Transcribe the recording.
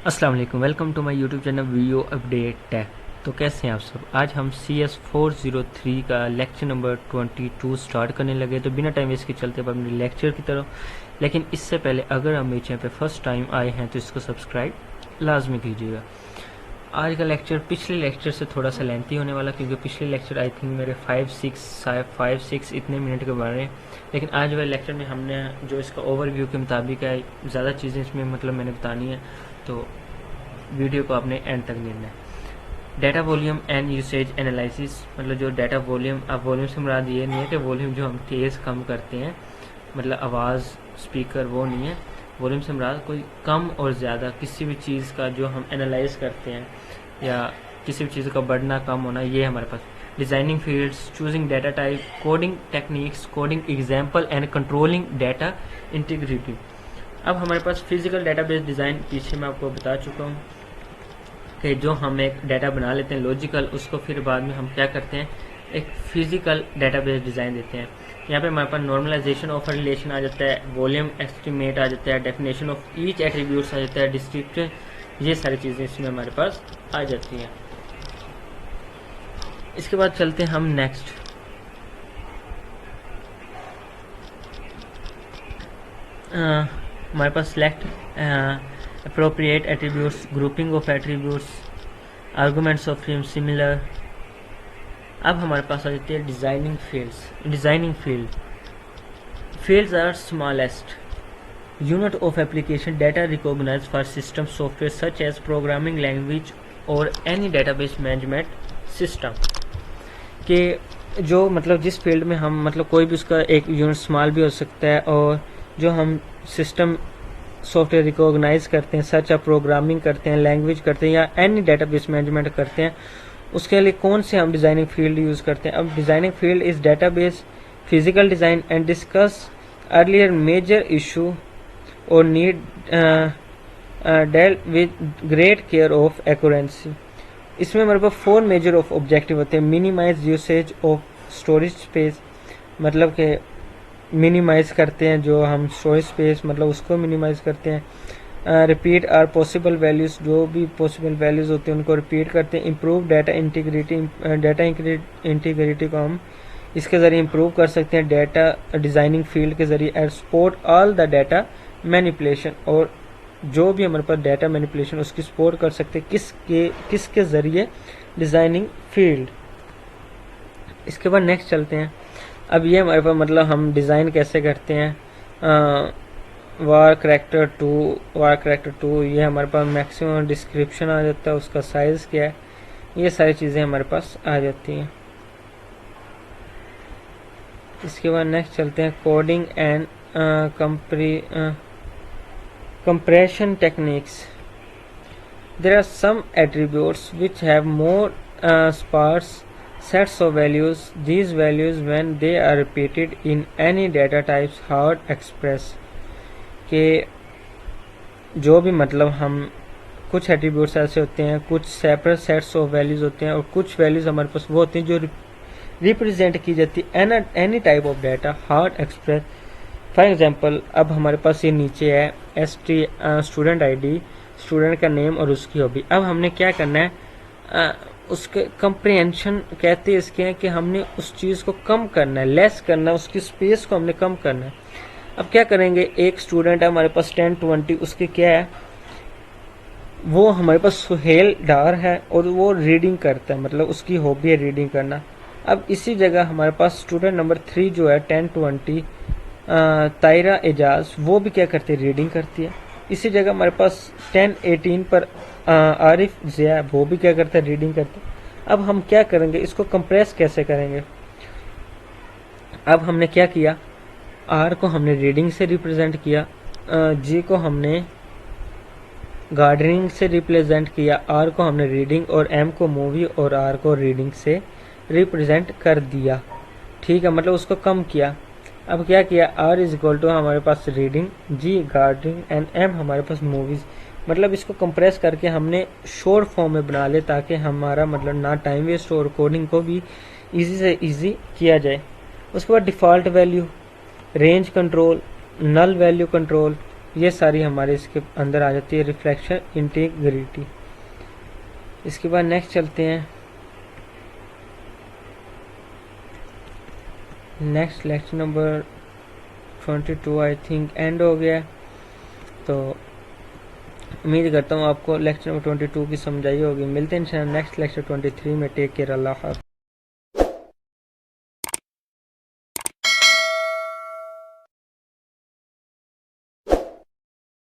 अस्सलाम वालेकुम, welcome to my YouTube channel video update tech. तो कैसे हैं आप सब। आज हम CS403 का लेक्चर नंबर 22 स्टार्ट करने लगे। तो बिना टाइम वेस्ट के चलते अब अपने लेक्चर की तरफ। लेकिन इससे पहले अगर आप मेरे चैनल पे फर्स्ट टाइम आए हैं तो इसको सब्सक्राइब लाजमी कीजिएगा। आज का लेक्चर पिछले लेक्चर से थोड़ा सा लेंथी होने वाला, क्योंकि पिछले लेक्चर आई थिंक मेरे 5-6 इतने मिनट के बन रहे हैं। लेकिन आज वाले लेक्चर में हमने जो इसका ओवरव्यू के मुताबिक है, ज़्यादा चीज़ें इसमें मतलब मैंने बतानी है, तो वीडियो को आपने एंड तक देखना है। Data volume and usage analysis, मतलब जो डाटा वॉल्यूम, अब वॉल्यूम से मुराद ये नहीं है कि वॉल्यूम जो हम तेज़ कम करते हैं, मतलब आवाज़ स्पीकर, वो नहीं है। वॉल्यूम से मुराद कोई कम और ज़्यादा किसी भी चीज़ का जो हम एनालाइज करते हैं, या किसी भी चीज़ का बढ़ना कम होना, ये हमारे पास। Designing fields, choosing data type, coding techniques, coding example and controlling data integrity. अब हमारे पास फिजिकल डेटाबेस डिज़ाइन, पीछे मैं आपको बता चुका हूँ कि जो हम एक डाटा बना लेते हैं लॉजिकल, उसको फिर बाद में हम क्या करते हैं, एक फिजिकल डेटाबेस डिज़ाइन देते हैं। यहाँ पे हमारे पास नॉर्मलाइजेशन ऑफ रिलेशन आ जाता है, वॉल्यूम एस्टिमेट आ जाता है, डेफिनेशन ऑफ ईच एट्रीब्यूट्स आ जाता है, डिस्क्रिप्टर, ये सारी चीज़ें इसमें हमारे पास आ जाती हैं। इसके बाद चलते हैं हम नेक्स्ट। हमारे पास select appropriate attributes, grouping of attributes, arguments of similar। अब हमारे पास आ जाती है designing fields. Designing fields are smallest unit of application data recognised for system software such as programming language और एनी डेटाबेस मैनेजमेंट सिस्टम। के जो मतलब जिस फील्ड में हम मतलब कोई भी उसका एक यूनिट स्मॉल भी हो सकता है, और जो हम सिस्टम सॉफ्टवेयर रिकॉग्नाइज करते हैं, सच आप प्रोग्रामिंग करते हैं, लैंग्वेज करते हैं, या एनी डेटाबेस मैनेजमेंट करते हैं, उसके लिए कौन से हम डिज़ाइनिंग फील्ड यूज़ करते हैं। अब designing field is database physical design and discuss earlier major issue और need dealt with great care of accuracy. इसमें हमारे पास 4 मेजर ऑफ ऑब्जेक्टिव होते हैं। Minimize usage of storage space, मतलब कि मिनिमाइज करते हैं जो हम स्टोरेज स्पेस, मतलब उसको मिनिमाइज करते हैं। रिपीट आर पॉसिबल वैल्यूज, जो भी पॉसिबल वैल्यूज होते हैं उनको रिपीट करते हैं। Improve data integrity, data integrity को हम इसके ज़रिए इम्प्रूव कर सकते हैं डाटा डिज़ाइनिंग फील्ड के ज़रिए। And support all the data manipulation, और जो भी हमारे पास डाटा मैनिपुलेशन उसकी सपोर्ट कर सकते हैं किसके ज़रिए, डिज़ाइनिंग फील्ड। इसके बाद नेक्स्ट चलते हैं। अब ये हमारे पास मतलब हम डिज़ाइन कैसे करते हैं। वार करैक्टर 2, ये हमारे पास मैक्सिमम डिस्क्रिप्शन आ जाता है, उसका साइज़ क्या है, ये सारी चीज़ें हमारे पास आ जाती हैं। इसके बाद नेक्स्ट चलते हैं coding and compression techniques. There are some attributes which have more sparse sets of values. These values, when they are repeated in any data types, hard express के जो भी मतलब हम कुछ एट्रीब्यूट्स ऐसे होते हैं, कुछ सेपरेट सेट्स ऑफ वैल्यूज होते हैं, और कुछ वैल्यूज हमारे पास वो होती हैं जो रिप्रेजेंट की जाती है any type of data, hard express. For example, अब हमारे पास ये नीचे है स्टूडेंट आईडी, स्टूडेंट का नेम और उसकी हॉबी। अब हमने क्या करना है, उसके कंप्रीहेंशन कहते हैं इसके हैं कि हमने उस चीज़ को कम करना है, लेस करना है, उसकी स्पेस को हमने कम करना है। अब क्या करेंगे, एक स्टूडेंट है हमारे पास 10-20, उसके क्या है, वो हमारे पास सुहेल डार है और वो रीडिंग करता है, मतलब उसकी हॉबी है रीडिंग करना। अब इसी जगह हमारे पास स्टूडेंट नंबर 3 जो है 10-20, तायरा एजाज, वो भी क्या करती है, रीडिंग करती है। इसी जगह हमारे पास 10-18 पर आरिफ ज़िया, वो भी क्या करता है, रीडिंग करता है। अब हम क्या करेंगे, इसको कंप्रेस कैसे करेंगे। अब हमने क्या किया, आर को हमने रीडिंग से रिप्रेजेंट किया, जी को हमने गार्डनिंग से रिप्रेजेंट किया, आर को हमने रीडिंग, और एम को मूवी, और आर को रीडिंग से रिप्रेजेंट कर दिया। ठीक है, मतलब उसको कम किया। अब क्या किया, आर इज इक्वल टू हमारे पास reading, G gardening, and M हमारे पास मूवीज़। मतलब इसको कंप्रेस करके हमने शॉर्ट फॉर्म में बना ले, ताकि हमारा मतलब ना टाइम वेस्ट और कोडिंग को भी इजी से इजी किया जाए। उसके बाद default value, range control, null value control, ये सारी हमारे इसके अंदर आ जाती है, रिफ्लेक्शन, इंटीग्रिटी। इसके बाद नेक्स्ट चलते हैं, next lecture number 22 I think and हो गया। तो उम्मीद करता हूँ आपको लेक्चर नंबर 22 की समझ आई होगी। मिलते हैं नेक्स्ट लेक्चर 23 में। टेक केयर, अल्लाह हाफ़िज़।